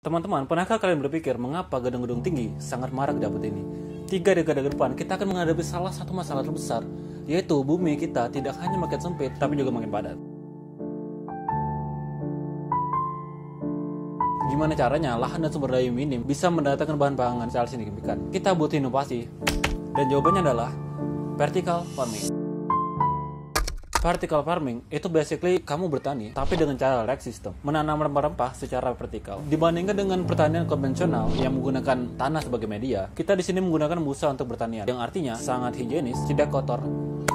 Teman-teman, pernahkah kalian berpikir mengapa gedung-gedung tinggi sangat marak di abad ini? 3 dekade ke depan, kita akan menghadapi salah satu masalah terbesar, yaitu bumi kita tidak hanya makin sempit, tapi juga makin padat. Gimana caranya lahan dan sumber daya minim bisa mendatangkan bahan pangan secara signifikan? Kita butuh inovasi, dan jawabannya adalah vertical farming. Vertical farming itu basically kamu bertani, tapi dengan cara lag system, menanam rempah-rempah secara vertikal. Dibandingkan dengan pertanian konvensional yang menggunakan tanah sebagai media, kita di sini menggunakan busa untuk pertanian, yang artinya sangat higienis, tidak kotor,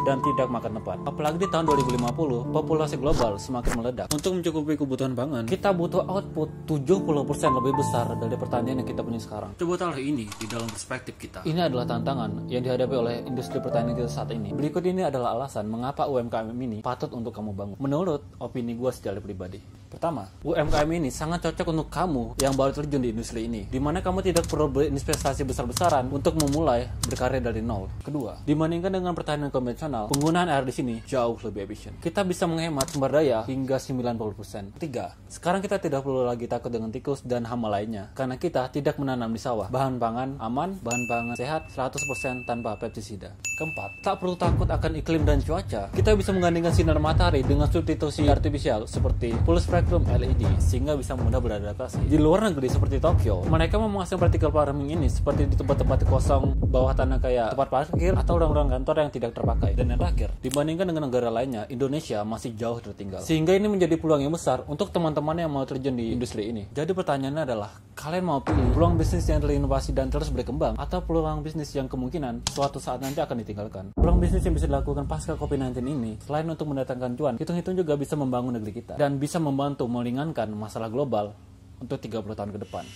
dan tidak makan tempat. Apalagi di tahun 2050, populasi global semakin meledak. Untuk mencukupi kebutuhan pangan, kita butuh output 70% lebih besar dari pertanian yang kita punya sekarang. Coba taruh ini di dalam perspektif kita. Ini adalah tantangan yang dihadapi oleh industri pertanian kita saat ini. Berikut ini adalah alasan mengapa UMKM ini patut untuk kamu bangun. Menurut opini gue secara pribadi. Pertama, UMKM ini sangat cocok untuk kamu yang baru terjun di industri ini, di mana kamu tidak perlu berinvestasi besar-besaran untuk memulai berkarya dari nol. Kedua, dibandingkan dengan pertanian konvensional, penggunaan air di sini jauh lebih efisien. Kita bisa menghemat sumber daya hingga 90%. Ketiga, sekarang kita tidak perlu lagi takut dengan tikus dan hama lainnya, karena kita tidak menanam di sawah. Bahan pangan aman, bahan pangan sehat 100% tanpa pestisida. Keempat, tak perlu takut akan iklim dan cuaca. Kita bisa menggandingkan sinar matahari dengan substitusi artifisial seperti full spectrum LED, sehingga bisa mudah beradaptasi. Di luar negeri seperti Tokyo, mereka memasang vertical farming ini seperti di tempat-tempat kosong bawah tanah kayak tempat parkir atau ruang-ruang kantor yang tidak terpakai. Dan yang terakhir, dibandingkan dengan negara lainnya, Indonesia masih jauh tertinggal. Sehingga ini menjadi peluang yang besar untuk teman-teman yang mau terjun di industri ini. Jadi pertanyaannya adalah, kalian mau pilih peluang bisnis yang terinovasi dan terus berkembang, atau peluang bisnis yang kemungkinan suatu saat nanti akan ditinggalkan? Peluang bisnis yang bisa dilakukan pasca COVID-19 ini, selain untuk mendatangkan cuan, hitung-hitung juga bisa membangun negeri kita dan bisa membantu meringankan masalah global untuk 30 tahun ke depan.